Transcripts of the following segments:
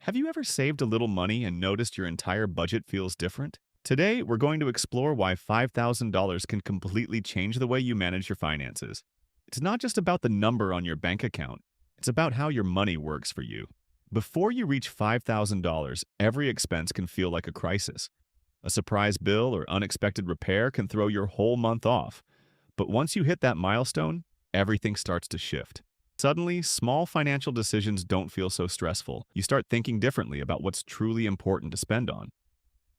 Have you ever saved a little money and noticed your entire budget feels different? Today, we're going to explore why $5,000 can completely change the way you manage your finances. It's not just about the number on your bank account, it's about how your money works for you. Before you reach $5,000, every expense can feel like a crisis. A surprise bill or unexpected repair can throw your whole month off. But once you hit that milestone, everything starts to shift. Suddenly, small financial decisions don't feel so stressful. You start thinking differently about what's truly important to spend on.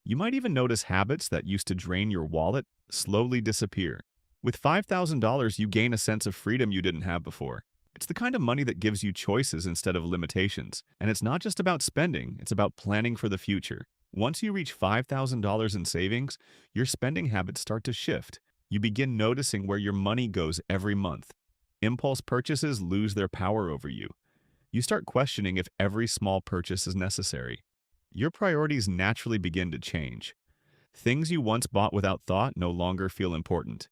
You might even notice habits that used to drain your wallet slowly disappear. With $5,000, you gain a sense of freedom you didn't have before. It's the kind of money that gives you choices instead of limitations. And it's not just about spending, it's about planning for the future. Once you reach $5,000 in savings, your spending habits start to shift. You begin noticing where your money goes every month. Impulse purchases lose their power over you. You start questioning if every small purchase is necessary. Your priorities naturally begin to change. Things you once bought without thought no longer feel important.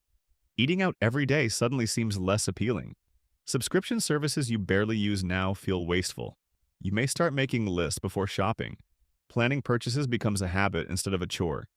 Eating out every day suddenly seems less appealing. Subscription services you barely use now feel wasteful. You may start making lists before shopping. Planning purchases becomes a habit instead of a chore.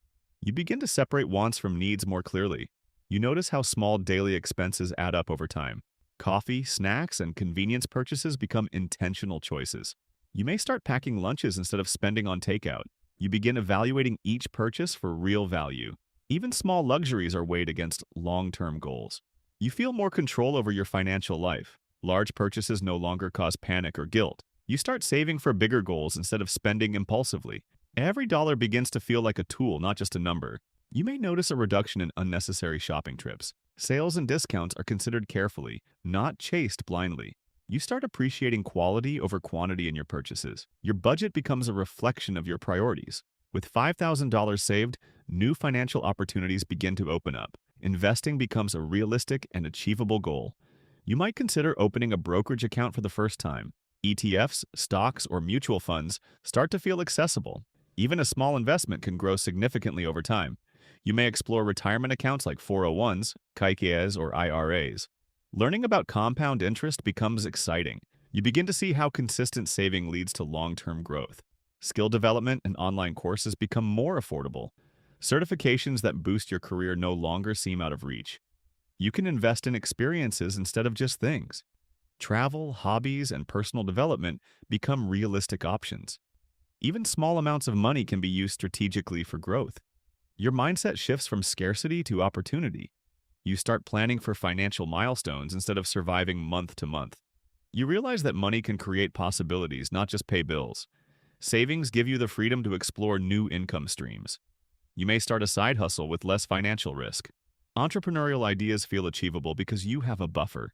You begin to separate wants from needs more clearly. You notice how small daily expenses add up over time. Coffee, snacks, and convenience purchases become intentional choices. You may start packing lunches instead of spending on takeout. You begin evaluating each purchase for real value. Even small luxuries are weighed against long-term goals. You feel more control over your financial life. Large purchases no longer cause panic or guilt. You start saving for bigger goals instead of spending impulsively. Every dollar begins to feel like a tool, not just a number. You may notice a reduction in unnecessary shopping trips. Sales and discounts are considered carefully, not chased blindly. You start appreciating quality over quantity in your purchases. Your budget becomes a reflection of your priorities. With $5,000 saved, new financial opportunities begin to open up. Investing becomes a realistic and achievable goal. You might consider opening a brokerage account for the first time. ETFs, stocks, or mutual funds start to feel accessible. Even a small investment can grow significantly over time. You may explore retirement accounts like 401s, Kaikes, or IRAs. Learning about compound interest becomes exciting. You begin to see how consistent saving leads to long-term growth. Skill development and online courses become more affordable. Certifications that boost your career no longer seem out of reach. You can invest in experiences instead of just things. Travel, hobbies, and personal development become realistic options. Even small amounts of money can be used strategically for growth. Your mindset shifts from scarcity to opportunity. You start planning for financial milestones instead of surviving month to month. You realize that money can create possibilities, not just pay bills. Savings give you the freedom to explore new income streams. You may start a side hustle with less financial risk. Entrepreneurial ideas feel achievable because you have a buffer.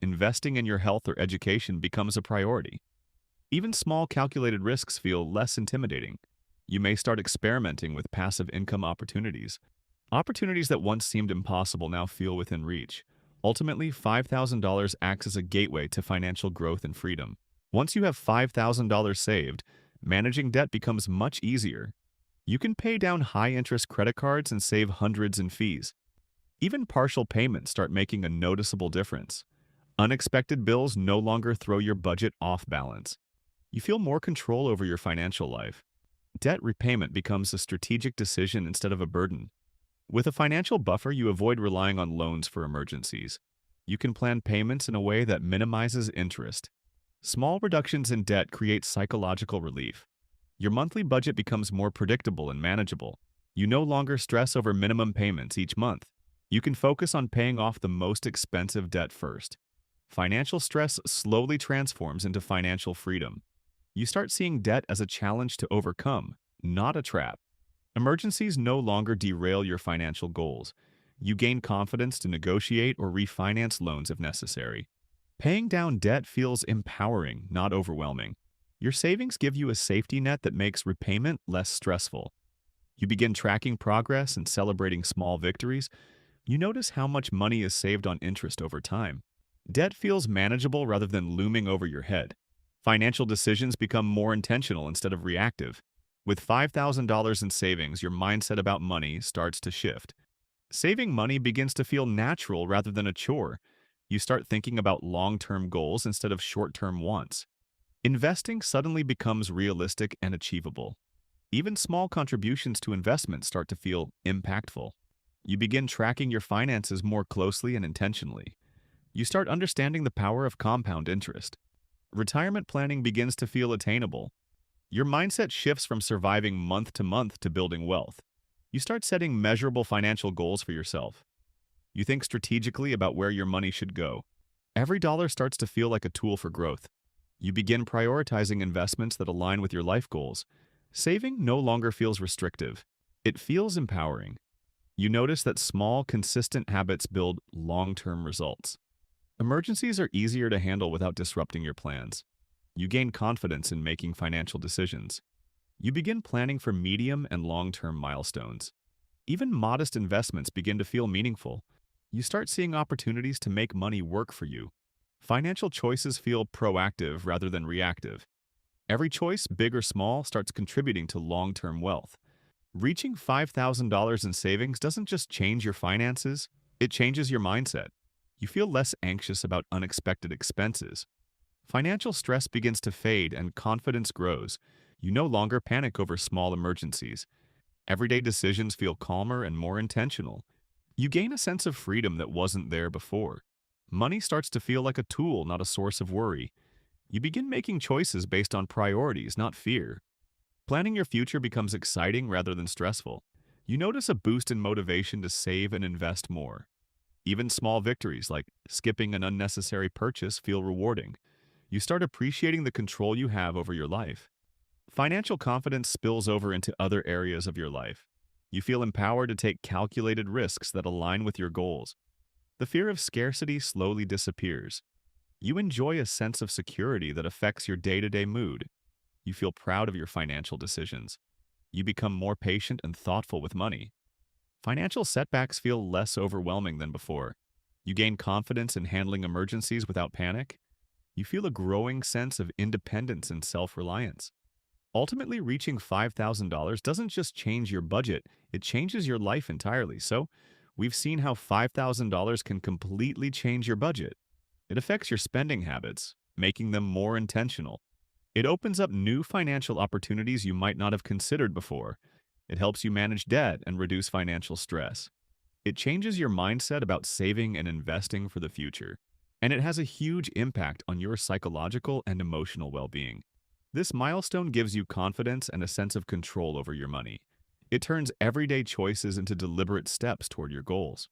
Investing in your health or education becomes a priority. Even small calculated risks feel less intimidating. You may start experimenting with passive income opportunities. Opportunities that once seemed impossible now feel within reach. Ultimately, $5,000 acts as a gateway to financial growth and freedom. Once you have $5,000 saved, managing debt becomes much easier. You can pay down high-interest credit cards and save hundreds in fees. Even partial payments start making a noticeable difference. Unexpected bills no longer throw your budget off balance. You feel more control over your financial life. Debt repayment becomes a strategic decision instead of a burden. With a financial buffer, you avoid relying on loans for emergencies. You can plan payments in a way that minimizes interest. Small reductions in debt create psychological relief. Your monthly budget becomes more predictable and manageable. You no longer stress over minimum payments each month. You can focus on paying off the most expensive debt first. Financial stress slowly transforms into financial freedom. You start seeing debt as a challenge to overcome, not a trap. Emergencies no longer derail your financial goals. You gain confidence to negotiate or refinance loans if necessary. Paying down debt feels empowering, not overwhelming. Your savings give you a safety net that makes repayment less stressful. You begin tracking progress and celebrating small victories. You notice how much money is saved on interest over time. Debt feels manageable rather than looming over your head. Financial decisions become more intentional instead of reactive. With $5,000 in savings, your mindset about money starts to shift. Saving money begins to feel natural rather than a chore. You start thinking about long-term goals instead of short-term wants. Investing suddenly becomes realistic and achievable. Even small contributions to investments start to feel impactful. You begin tracking your finances more closely and intentionally. You start understanding the power of compound interest. Retirement planning begins to feel attainable. Your mindset shifts from surviving month to month to building wealth. You start setting measurable financial goals for yourself. You think strategically about where your money should go. Every dollar starts to feel like a tool for growth. You begin prioritizing investments that align with your life goals. Saving no longer feels restrictive. It feels empowering. You notice that small, consistent habits build long-term results. Emergencies are easier to handle without disrupting your plans. You gain confidence in making financial decisions. You begin planning for medium and long-term milestones. Even modest investments begin to feel meaningful. You start seeing opportunities to make money work for you. Financial choices feel proactive rather than reactive. Every choice, big or small, starts contributing to long-term wealth. Reaching $5,000 in savings doesn't just change your finances, it changes your mindset. You feel less anxious about unexpected expenses. Financial stress begins to fade and confidence grows. You no longer panic over small emergencies. Everyday decisions feel calmer and more intentional. You gain a sense of freedom that wasn't there before. Money starts to feel like a tool, not a source of worry. You begin making choices based on priorities, not fear. Planning your future becomes exciting rather than stressful. You notice a boost in motivation to save and invest more. Even small victories like skipping an unnecessary purchase feel rewarding. You start appreciating the control you have over your life. Financial confidence spills over into other areas of your life. You feel empowered to take calculated risks that align with your goals. The fear of scarcity slowly disappears. You enjoy a sense of security that affects your day-to-day mood. You feel proud of your financial decisions. You become more patient and thoughtful with money. Financial setbacks feel less overwhelming than before. You gain confidence in handling emergencies without panic. You feel a growing sense of independence and self-reliance. Ultimately, reaching $5,000 doesn't just change your budget, it changes your life entirely. So, we've seen how $5,000 can completely change your budget. It affects your spending habits, making them more intentional. It opens up new financial opportunities you might not have considered before. It helps you manage debt and reduce financial stress. It changes your mindset about saving and investing for the future. And it has a huge impact on your psychological and emotional well-being. This milestone gives you confidence and a sense of control over your money. It turns everyday choices into deliberate steps toward your goals.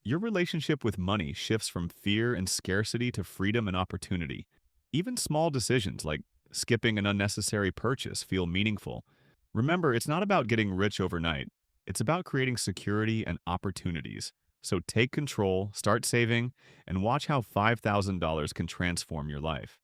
Your relationship with money shifts from fear and scarcity to freedom and opportunity. Even small decisions like skipping an unnecessary purchase feel meaningful. Remember, it's not about getting rich overnight. It's about creating security and opportunities. So take control, start saving, and watch how $5,000 can transform your life.